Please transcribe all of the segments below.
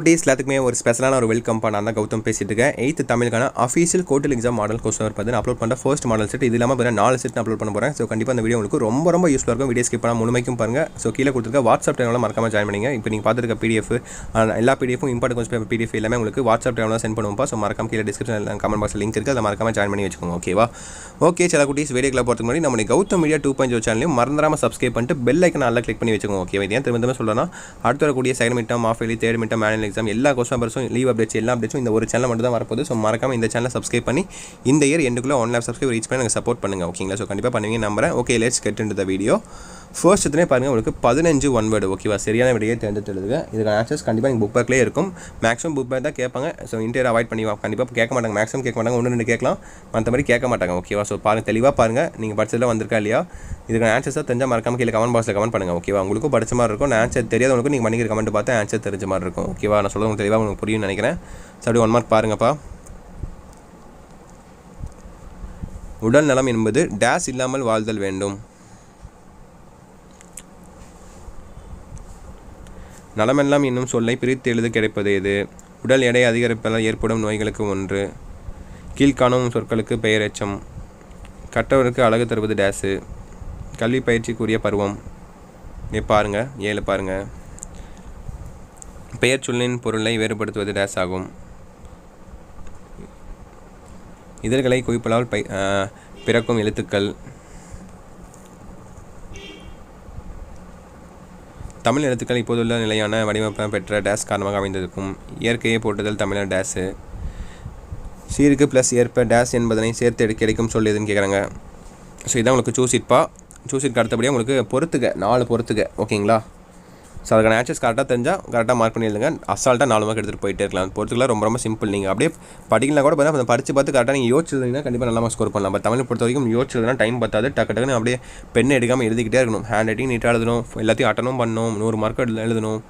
Days எல்லாத்துக்குமே ஒரு ஸ்பெஷலான ஒரு வெல்கம் நான் தான் கௌதம் பேசிட்டு இருக்கேன். 8th தமிழுக்கான official quarterly exam model question பார்த்து நான் அப்லோட் பண்ணுற ஃபர்ஸ்ட் மாடல் செட். இது இல்லாமல் 4 செட் நான் அப்லோட் பண்ண போகிறேன். ஸோ கண்டிப்பாக அந்த வீடியோ உங்களுக்கு ரொம்ப யூஸ்ஃபுல்லாக இருக்கும். வீடியோ ஸ்கிப் பண்ணால் முழுமைக்கும் பாருங்கள். ஸோ கீழே கொடுத்துருக்க வாட்ஸ்அப் சேனலில் மறக்காம ஜாயின் பண்ணிங்க. இப்போ நீங்கள் பார்த்துருக்க பிடிஎஃப் எல்லா பிடிஎஃப்பும் இம்பார்ட்டன்ட் கொஞ்சம் பிடிஎஃப் எல்லாமே உங்களுக்கு வாட்ஸ்அப் சேனலில் சென்ட் பண்ணுவோம்ப்பா. ஸோ மறக்காம கீழே டிஸ்கிரிப்ஷனில் கமெண்ட் பாக்ஸில் லிங்க் இருக்குது, அதை மறக்காம ஜாயின் பண்ணி வச்சுக்கோங்க. ஓகேவா? ஓகே, சில குட்டீஸ் வீடியோக்களை போகிறதுக்கு முன்னாடி நம்ம கௌதம் மீடியா 2.0 சேனலையும் மறந்துடாமல் சப்ஸ்கிரைப் பண்ணிட்டு பெல் ஐக்கன் நல்லா கிளிக் பண்ணி வச்சுக்கோங்க. ஓகே, இது ஏன் திரும்ப சொல்லணும்னா அடுத்த வரக்கூடிய second midterm, half yearly, third midterm, annual exam எல்லா கொஸ்டின் பேப்பர்ஸும் லீவ் அப்டேட்ஸ் எல்லா அப்டேட்ஸும் இந்த ஒரு சேனல் மட்டும் தான் வரப்போகுது. ஸோ மறக்காம இந்த சேனலை சப்ஸ்கிரைப் பண்ணி இந்த இயர் எண்டுக்குள்ளே 1 lakh சப்ஸ்கிரைப் ரீச் பண்ணி எனக்கு சப்போர்ட் பண்ணுங்கள். ஓகேங்களா? ஸோ கண்டிப்பாக பண்ணுவீங்க நம்புறேன். Okay, let's get into the video. First எத்தனை பாருங்கள், உங்களுக்கு 15 ஒன் வேர்டு. ஓகேவா? சரியான விடையே தேர்ந்தெடுத்து எழுதுங்க. இதுக்கான ஆன்சர்ஸ் கண்டிப்பாக நீங்கள் புக் பேக்லேயே இருக்கும். மேக்ஸிமம் புக் பேக் தான் கேட்பாங்க. ஸோ இன்டர் அவாய்ட் பண்ணி கண்டிப்பாக கேட்க மாட்டாங்க. மேக்ஸிமம் கேட்க மாட்டாங்க, 1-2 கேட்கலாம், மற்றபடி கேட்க மாட்டாங்க. ஓகேவா? ஸோ பாருங்கள், தெளிவாக பாருங்கள். நீங்கள் படிச்சதில் வந்திருக்கா இல்லையா? இதுக்கான ஆன்சர்ஸாக தெரிஞ்சால் மறக்காம கீழே கமெண்ட் பாக்ஸில் கமெண்ட் பண்ணுங்கள். ஓகேவா? உங்களுக்கும் படிச்ச மாதிரி இருக்கும். நான் ஆன்சர் தெரியாதவங்களுக்கு நீங்கள் பண்ணிக்கிற கமெண்ட் பார்த்து ஆன்சர் தெரிஞ்ச மாதிரி இருக்கும். ஓகேவா? நான் சொல்ல உங்களுக்கு தெளிவாக உங்களுக்கு புரியும்னு நினைக்கிறேன். ஸோ அப்படி 1 மார்க் பாருங்கப்பா. உடல் நலம் என்பது டேஸ் இல்லாமல் வாழ்தல் வேண்டும். நலமெல்லாம் என்னும் சொல்லை பிரித்து எழுத கிடைப்பது எது? உடல் எடை அதிகரிப்பதால் ஏற்படும் நோய்களுக்கு 1. கீழ்காணும் சொற்களுக்கு பெயர் எச்சம். கற்றவருக்கு அழகு தருவது டேஸு. கல்வி பயிற்சிக்குரிய பருவம் பாருங்கள். 7 பாருங்கள். பெயர் சொல்லின் பொருளை வேறுபடுத்துவது டேஸ் ஆகும். இதழ்களை குவிப்பலால் பிறக்கும் எழுத்துக்கள். தமிழ் எழுத்துக்கள் இப்போதுள்ள நிலையான வடிவமைப்பை பெற்ற டேஸ் காரணமாக அமைந்திருக்கும். இயற்கையை போட்டுதல் தமிழர் டேஸு. சீருக்கு ப்ளஸ் ஏற்ப டேஸ் என்பதனை சேர்த்து கிடைக்கும் சொல் எதுன்னு கேட்குறாங்க. ஸோ இதான் உங்களுக்கு சூசிட்பா. சூசிட்க்கு அடுத்தபடியாக உங்களுக்கு பொறுத்துக்க 4 பொறுத்துக்க. ஓகேங்களா? ஸோ அதுக்கான ஆன்சர்ஸ் கரெக்டாக தெரிஞ்சால் கரெக்டாக மார்க் பண்ணி எழுதுங்க. அசால்ட்டாக 4 மார்க் எடுத்துகிட்டு போயிட்டே இருக்கலாம். பொறுத்துக்கலாம் ரொம்ப சிம்பிள். நீங்கள் அப்படியே படிக்கலாம் கூட பார்த்தா படித்து பார்த்து கரெக்டாக நீங்கள் யோசிச்சிருந்தீங்கன்னா கண்டிப்பாக நல்லா மார்க் ஸ்கோர் பண்ணலாம். பட் தமிழ் பொறுத்த வரைக்கும் யோசிச்சதுனா டைம் பார்த்தாது. டக்குன்னு அப்படியே பெண்ணை எடுக்காமல் எழுதிக்கிட்டே இருக்கணும். ஹேண்ட் ரைட்டிங் நீட்டாக எழுதணும், எல்லாத்தையும் அட்டனும் பண்ணணும், 100 மார்க் எழுதணும்.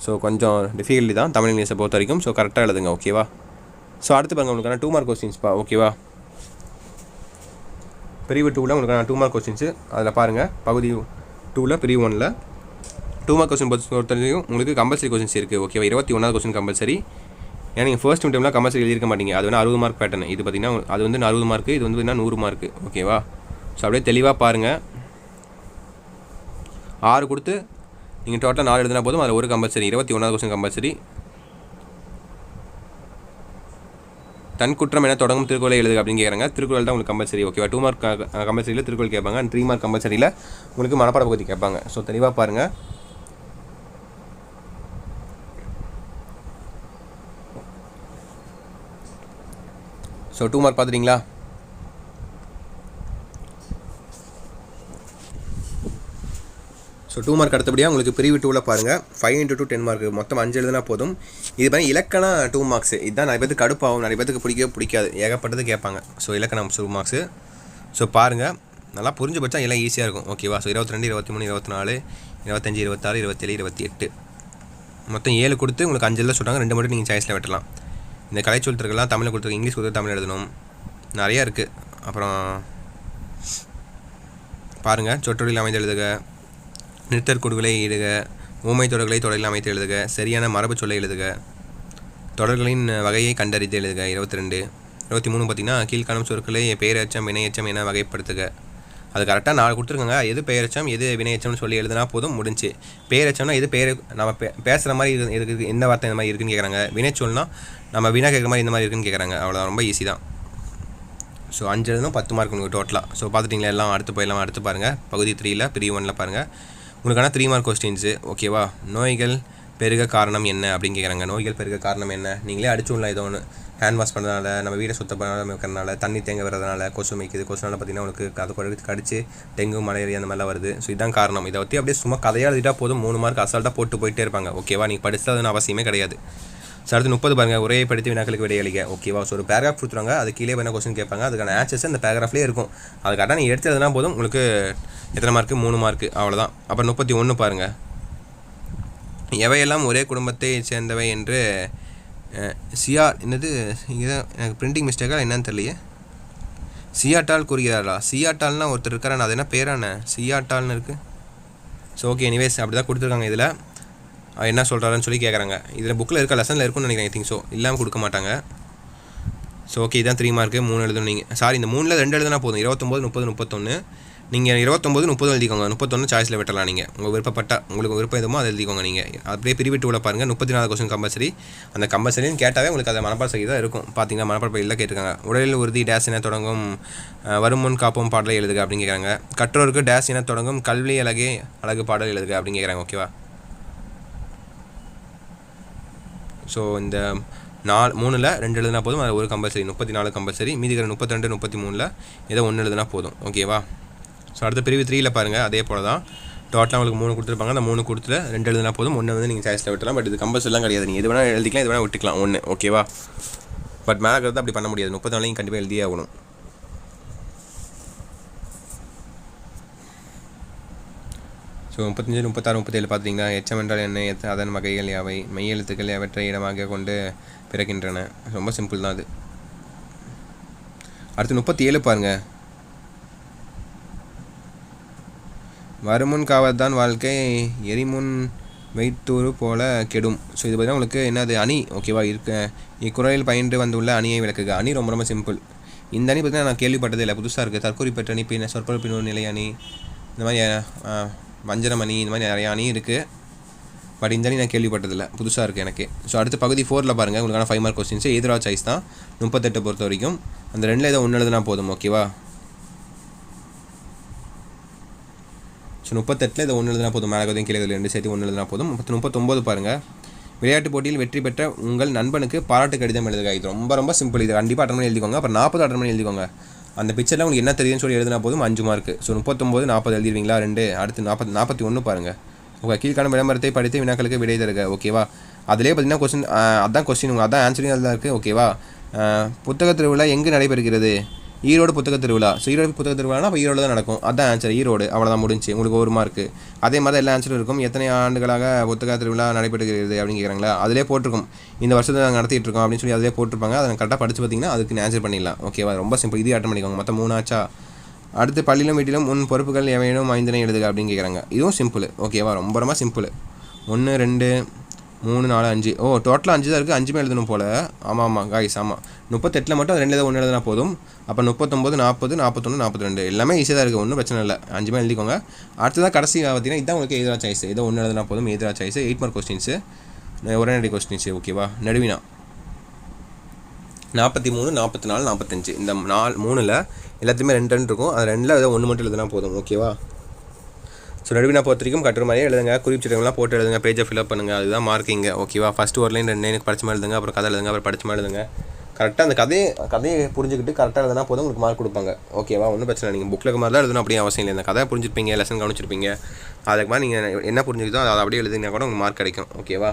ஸோ கொஞ்சம் டிஃபிகல்ட்டி தான் தமிழ் இங்கிலீஷை பொறுத்த வரைக்கும். ஸோ கரெக்டாக எழுதுங்க. ஓகேவா? ஸோ அடுத்து பாருங்கள், உங்களுக்கான 2 மார்க் கொஸ்டின்ஸ்ப்பா. ஓகேவா? பிரிவு 2ல் உங்களுக்கான 2 மார்க் கொஸ்டின்ஸு. அதில் பாருங்கள், பகுதி 2ல் பிரிவு 1ல் 2 மார்க் கொஸ்டின் பொறுத்தவரைக்கும் உங்களுக்கு கம்பல்சரி கொஸ்டின்ஸ் இருக்குது. ஓகேவா? 21வது கொஸ்டின் கம்பல்சரி. ஏன்னா நீங்கள் ஃபர்ஸ்ட் மிட்டம்லாம் கம்பல்சரி எழுதியிருக்க மாட்டீங்க. அது 60 மார்க் பேட்டர்ன். இது பார்த்தீங்கன்னா அது 40 மார்க்கு, இது பார்த்தீங்கன்னா 100 மார்க்கு. ஓகேவா? ஸோ அப்படியே தெளிவாக பாருங்கள். 6 கொடுத்து நீங்கள் டோட்டலாக 4 எழுதினா போதும். அதில் ஒரு கம்பல்சரி. 21வது கொஸ்டின் கம்பல்சரி. தன் குற்றம் என தொடங்கும் திருக்குறளை எழுதுக அப்படின்னு கேட்குறாங்க. திருக்குறள் தான் உங்களுக்கு கம்பல்சரி. ஓகேவா? 2 மார்க் கம்பல்சரியில் திருக்குறள் கேட்பாங்க. 3 மார்க் கம்பல்சரியில் உங்களுக்கு மனப்பாட பகுதி கேட்பாங்க. ஸோ தெளிவாக பாருங்கள். ஸோ 2 மார்க் பார்த்துட்டிங்களா? ஸோ 2 மார்க் அடுத்தபடியாக உங்களுக்கு பிரிவு 2ல் பாருங்கள். 5 × 2 10 மார்க். மொத்தம் 5 எழுதுனா போதும். இது பண்ணி இலக்கண 2 மார்க்ஸ். இதுதான் நிறைய பேருக்கு கடுப்பாகும், நிறைய பேருக்கு பிடிக்காது, ஏகப்பட்டது கேட்பாங்க. ஸோ இலக்கணம் 2 மார்க்ஸு. ஸோ பாருங்கள், நல்லா புரிஞ்சு படித்தா எல்லாம் ஈஸியாக இருக்கும். ஓகேவா? ஸோ 22, 23, 24, 25, 26, 27, 28 மொத்தம் 7 கொடுத்து உங்களுக்கு 5 எழுத சொல்கிறாங்க. 2 மட்டும் நீங்கள் சாய்ஸில் வெட்டலாம். இந்த கலைச்சொல் திருக்கலாம், தமிழ் கொடுத்துருக்கு, இங்கிலீஷ் கொடுத்து தமிழ் எழுதணும், நிறையா இருக்குது. அப்புறம் பாருங்கள், சொற்றொழில் அமைந்து எழுதுக, நிறுத்தற்கூடுகளை இடுக, ஊமை தொடர்களை தொடரில் அமைத்து எழுதுக, சரியான மரபு சொல்லை எழுதுக, தொடர்களின் வகையை கண்டறிந்து எழுதுக. 22. 23 பார்த்திங்கன்னா கீழ்காணும் சொற்களை பெயரெச்சம் வினையச்சம் என வகைப்படுத்துக. அது கரெக்டாக 4 கொடுத்துருக்காங்க. எது பெயரெச்சம் எது வினையச்சம்னு சொல்லி எழுதுனா போதும், முடிஞ்சு. பெயரெச்சம்னா எது பெயர் நம்ம பேசுகிற மாதிரி இருக்குது, எந்த வார்த்தை இந்த மாதிரி இருக்குன்னு கேட்குறாங்க. வினைச்சொல்னா நம்ம வினா கேட்குற மாதிரி இந்த மாதிரி இருக்குன்னு கேட்குறாங்க. அவ்வளோதான், ரொம்ப ஈஸி தான். ஸோ 5 எழுதணும், 10 மார்க் உங்களுக்கு டோட்டலாக. ஸோ பார்த்துட்டிங்களா? எல்லாம் அடுத்து பாருங்கள். பகுதி 3ல் பிரிவு 1ல் பாருங்கள். உங்களுக்கான 3 மார்க் கொஸ்டின்ஸு. ஓகேவா? நோய்கள் பெருக காரணம் என்ன அப்படின்னு கேட்குறாங்க. நோய்கள் பெருக காரணம் என்ன? நீங்களே அடிச்சுடலாம். ஏதோ ஒன்று ஹேண்ட் வாஷ் பண்ணுறதுனால, நம்ம வீடை சுத்தம் பண்ணாமல் இருக்கிறனால, தண்ணி தேங்க வரதுனால, கொசு மேய்க்குது. கொசுனால பார்த்திங்கன்னா உங்களுக்கு அது கடிச்சு டெங்கு, மலேரியா அந்த மாதிரிலாம் வருது. ஸோ இதுதான் காரணம். இதை பற்றி அப்படியே சும்மா கதையாக எழுதிட்டால் போதும், 3 மார்க் அசால்ட்டாக போயிட்டே இருப்பாங்க. ஓகேவா? நீங்கள் படிச்சதுன்னு அவசியமே கிடையாது. ஸோ அடுத்து 30 பாருங்கள். உரையை படித்து வினாக்களுக்கு விடையளிக்க. ஓகேவா? ஸோ ஒரு பேராகிராஃப் கொடுத்துருவாங்க. அது கீழே என்ன கொஸ்டின் கேட்பாங்க. அதுக்கான ஆன்சர்ஸ் அந்த பேராகிராஃப்லேயே இருக்கும். அது கரெக்டாக நீங்கள் எடுத்து எழுதுனா போதும், உங்களுக்கு எத்தனை மார்க்கு? 3 மார்க்கு. அவ்வளோதான். அப்புறம் 31 பாருங்கள். எவையெல்லாம் ஒரே குடும்பத்தை சேர்ந்தவை என்று என்னது இங்கே தான் எனக்கு பிரிண்டிங் மிஸ்டேக்காக என்னன்னு தெரியலையே. சியாட்டால் கூறுகிறாரா? சியாட்டால்னா ஒருத்தர் இருக்காரா? அது என்ன பேரான சியாட்டால்னு இருக்குது. ஸோ ஓகே, எனிவேஸ் அப்படி தான் கொடுத்துருக்காங்க இதில். என்ன சொல்கிறாருன்னு சொல்லி கேட்குறாங்க. இதில் புக்கில் இருக்க லெசனில் இருக்கும்னு நினைக்கிறேன். I think so. இல்லாமல் கொடுக்க மாட்டாங்க. ஸோ ஓகே, இதான் 3 மார்க்கு 3 எழுதணும் நீங்கள். சாரி, இந்த 3ல் 2 எழுதுனா போதும். 29, 30, 31. நீங்கள் 29, 30 எழுதிக்கோங்க. 31 சாய்ஸில் விட்டலாம் நீங்கள். உங்களுக்கு விருப்பப்பட்ட உங்களுக்கு விருப்பம் எதுமோ அதை எழுதிக்கோங்க நீங்கள். அப்படியே பிரிவிட்டு உள்ள பாருங்கள். 34 கொஸ்டின் கம்பல்சரி. அந்த கம்பல்சரின்னு கேட்டாவே உங்களுக்கு அதை மனப்பாட செய்ய தான் இருக்கும். பார்த்தீங்கன்னா மனப்பாட பகுதியில் கேட்டிருக்காங்க. உடலில் உறுதி டேஸ் என தொடங்கும் வருமுன் காப்போம் பாடலை எழுதுக அப்படின்னு கேட்குறாங்க. கற்றோருக்கு டேஸ் என தொடங்கும் கல்வி அழகு பாடல் எழுதுக அப்படின்னு கேட்குறாங்க. ஓகேவா? ஸோ இந்த 3ல் 2 எழுதுனா போதும். அது ஒரு கம்பல்சரி. 34 கம்பல்சரி. மீதி 32, 33ல் ஏதோ 1 எழுதுனா போதும். ஓகேவா? ஸோ அடுத்த பிரிவு 3ல் பாருங்கள். அதே போல் தான் டோட்டலாக உங்களுக்கு 3 கொடுத்துருப்பாங்க. அந்த 3 கொடுத்துல 2 எழுதுனா போதும். 1 வந்து நீங்கள் சாய்ஸில் விட்டலாம். பட் இது கம்பல்சரிலாம் கிடையாது. நீங்கள் எது வேணால் எழுதிக்கலாம், எது வேணால் விட்டுக்கலாம் 1. ஓகேவா? பட் மேலே இருக்கிறது அப்படி பண்ண முடியாது. 34 நீங்கள் கண்டிப்பாக எழுதியே ஆகணும். ஸோ 35, 36, 37 பார்த்தீங்கன்னா எச்சம் என்றால் என்ன, அதன் வகைகள் யாவை, மெய் எழுத்துக்கள் எவற்றை இடமாக கொண்டு பிறக்கின்றன. ரொம்ப சிம்பிள் தான் அது. அடுத்து 37 பாருங்கள். வருமுன் காவத்தான் வாழ்க்கை எரிமுன் வைத்தூறு போல கெடும். ஸோ இது பார்த்தீங்கன்னா உங்களுக்கு என்னது அணி. ஓகேவா? இக்குறளில் பயின்று வந்துள்ள அணியை விளக்குக. அணி ரொம்ப ரொம்ப சிம்பிள். இந்த அணி பார்த்தீங்கன்னா நான் கேள்விப்பட்டதே இல்லை, புதுசாக இருக்குது. தற்கொலை பெற்ற அணி, பின்ன சொற்பொருள் பின்னூறு நிலை அணி, இந்த மாதிரி வஞ்சரமணி, இந்த மாதிரி நிறைய அணி இருக்குது. பட் இந்த அணி நான் கேள்விப்பட்டதில்லை, புதுசாக இருக்குது எனக்கு. ஸோ அடுத்து பகுதி 4ல் பாருங்கள். உங்களுக்கான 5 மார்க் கொஸ்டின்ஸு எதிராக சாய்ஸ் தான். 38 பொறுத்த வரைக்கும் அந்த 2ல் ஏதோ 1 எழுதுனா போதும். ஓகேவா? ஸோ 38ல் ஏதோ 1 எழுதுனா போதும். மேலே கதையும் கீழே 2 சேர்த்து 1 எழுதுனா போதும். 39 பாருங்கள். விளையாட்டுப் போட்டியில் வெற்றி பெற்ற உங்கள் நண்பனுக்கு பாராட்டு கடிதம் எழுதுக. இது ரொம்ப ரொம்ப சிம்பிள். இது கண்டிப்பாக அட்டன் பண்ணி எழுதிக்கோங்க. அப்புறம் 40 அட்டன் பண்ணி எழுதிக்கோங்க. அந்த பிக்சரில் உங்களுக்கு என்ன தெரியுதுன்னு சொல்லி எழுதினா போதும். 5 மார்க்கு. ஸோ 39, 40 எழுதிடுவீங்களா? 2. அடுத்து 41 பாருங்கள். ஓகே, கீழ்கான விளம்பரத்தை படித்து வினாக்களுக்கு விடை தருக. ஓகேவா? அதிலே பார்த்தீங்கன்னா கொஸ்டின் அதான் கொஸ்டின் உங்களுக்கு அதான் ஆன்சரிங் அதில் இருக்குது. ஓகேவா? புத்தக திருவிழா எங்கு நடைபெறுகிறது? ஈரோடு புத்தக திருவிழா. ஸோ ஈரோடு புத்தக திருவிழானா அப்போ ஈரோடு தான் நடக்கும். அதான் ஆன்சர், ஈரோடு. அவ்வளோதான், முடிஞ்சு. உங்களுக்கு 1 மார்க்கு. அதே மாதிரி எல்லா ஆன்சரும் இருக்கும். எத்தனை ஆண்டுகளாக புத்தக திருவிழா நடைபெறுகிறது அப்படின்னு கேட்குறாங்களா? அதிலே போட்டிருக்கும். இந்த வருஷத்தை நாங்கள் நடத்திட்டு இருக்கோம் அப்படின்னு சொல்லி அதிலே போட்டிருப்பாங்க. அதை கரெக்டாக படித்து பார்த்தீங்கன்னா அதுக்கு ஆன்சர் பண்ணிடலாம். ஓகேவா? ரொம்ப சிம்பிள். இது அட்டன் பண்ணிக்கோங்க. மொத்தம் 3 ஆச்சா? அடுத்து பள்ளியிலும் வீட்டிலும் உன் பொறுப்புகள் எவையும் 5 எழுதுக அப்படின்னு கேட்குறாங்க. இதுவும் சிம்பிள். ஓகேவா? ரொம்ப ரொம்ப சிம்பிள். 1, 2, 3, 4, 5. ஓ, டோட்டலாக 5 தான் இருக்குது. 5 எழுதணும் போல். ஆமாம் காய்ஸ், ஆமாம். 38ல் மட்டும் 2 1 எழுதுனா போதும். அப்போ 39, 40, 41, 42 எல்லாமே ஈஸியாக தான் இருக்குது. ஒன்றும் பிரச்சனை இல்லை. 5 எழுதிக்கோங்க. அடுத்ததான் கடைசி பார்த்தீங்கன்னா இதான் உங்களுக்கு எதிராக சாய்ஸ். ஏதோ 1 எழுதுனா போதும். எதிராக சாய்ஸ் 8 மார்க் கொஸ்டின்ஸு, உடனடி கொஸ்டின்ஸு. ஓகேவா? நடுவினா 43, 44, 45 இந்த 3ல் எல்லாத்தையுமே 2 இருக்கும். அது 2ல் ஏதோ 1 மட்டும் எழுதுனா போதும். ஓகேவா? ஸோ நடுவினா பொறுத்த வரைக்கும் கட்டுற மாதிரியே எழுதுங்க. குறிப்பிச்சிட்டவங்களாம் போட்டு எழுதுங்க. பேஜை ஃபில்அப் பண்ணுங்கள். அதுதான் மார்க்கிங்க. ஓகேவா? ஃபஸ்ட்டு ஒரு லைன் 2 லைனுக்கு படிச்ச மாதிரி எழுதுங்க. அப்புறம் கதை எழுதுங்க. அப்புறம் படிச்ச மாதிரி எழுதுங்க. கரெக்டாக அந்த கதையை புரிஞ்சுக்கிட்டு கரெக்டாக எழுதுனா போதும். உங்களுக்கு மார்க் கொடுப்பாங்க. ஓகேவா? ஒன்றும் பிரச்சனை. நீங்கள் புக்கில் மாதிரி தான் எழுதணும் அப்படியே அவசியம் இல்லை. அந்த கதை புரிஞ்சிருப்பீங்க, லெசன் கவனிச்சிருப்பீங்க. அதுக்கு மாதிரி நீங்கள் என்ன புரிஞ்சுக்கிட்டோ அதை அப்படியே எழுதுனா கூட உங்களுக்கு மார்க் கிடைக்கும். ஓகேவா?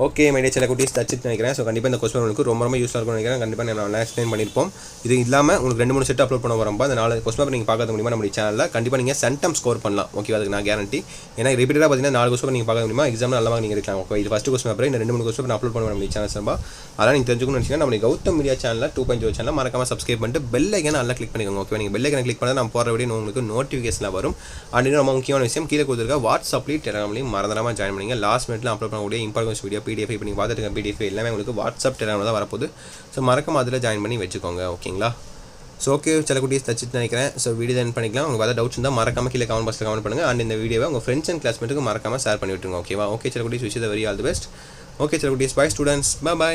ஓகே மைடியா சில குட்டீஸ் தச்சுட்டு நினைக்கிறேன். ஸோ கண்டிப்பாக இந்த கொஸ்டின் உங்களுக்கு ரொம்ப ரொம்ப யூஸ்ஃபுல்லாக இருக்கும்னு நினைக்கிறேன். கண்டிப்பாக நான் எக்ஸ்பிளைன் பண்ணியிருப்போம். இது இல்லாமல் உங்களுக்கு 2 3 செட் அப்லோட் பண்ண வரப்போ அந்த 4 கொஸ்டின் பேப்பர் நீங்கள் பார்க்க முடியுமா நம்ம சேனலில் கண்டிப்பாக நீங்கள் சென்டம் ஸ்கோர் பண்ணலாம். ஓகே, அதுக்கு நான் கேரண்டி. ஏன்னா ரிப்பீட்டடாக பார்த்தீங்கன்னா 4 கொஸ்டின் நீங்கள் பார்க்க முடியுமா எக்ஸாம் நல்லா நீங்கள் இருக்கலாம். ஓகே, இது ஃபஸ்ட்டு கொஸ்டின் பேப்பர். இந்த 2 3 கொஸ்டின் நான் அப்லோட் பண்ணுவேன் நம்ம சேனல் சார்பா. அதெல்லாம் நீங்கள் தெரிஞ்சுக்கணும்னு நினச்சிங்கன்னா நம்ம கௌதம் மீடியா சேனலில் 2.0 சேனல் மறக்காமல் சப்ஸ்கிரைப் பண்ணிட்டு பெல் ஐக்கனை நல்லா கிளிக் பண்ணிக்கோங்க. ஓகே, நீங்கள் பெல் ஐக்கனை கிளிக் பண்ணால் நான் போகிற வீடியோ உங்களுக்கு நோட்டிஃபிகேஷனில் வரும். அண்ட் ரொம்ப முக்கியமான விஷயம் கீழே கொடுத்துருக்க வாட்ஸ்அப்லேயும் டெலிகிராம்லையும் மறந்துடாமல் ஜாயின் பண்ணிங்க. லாஸ்ட் மினிட்ல அப்லோட் பண்ணக்கூடிய இம்பார்ட்டன்ஸ் வீடியோ PDF இப்போ நீங்கள் பார்த்துட்டு PDF எல்லாமே உங்களுக்கு வாட்ஸ்அப் டெலிகிராமில் தான் வரப்போகுது. ஸோ மறக்காம அதில் ஜாயின் பண்ணி வச்சுக்கோங்க. ஓகேங்களா? ஸோ ஓகே, சில குட்டீஸ் தச்சுட்டு நினைக்கிறேன். ஸோ வீடியோ ஜாயின் பண்ணிக்கலாம். உங்களுக்கு ஏதாவது டவுட்ஸ் இருந்தால் மறக்காம கீழே கமெண்ட் பாக்ஸில் கமெண்ட் பண்ணுங்கள். அண்ட் இந்த வீடியோவை உங்கள் ஃப்ரெண்ட்ஸ் அண்ட் கிளாஸ்மேட்டுக்கு மறக்காம ஷேர் பண்ணி விட்டுருங்க. ஓகேவா? ஓகே சில குட்டீஸ், wish the very all the best. Okay சில குட்டீஸ், பை ஸ்டூடெண்ட்ஸ், பை.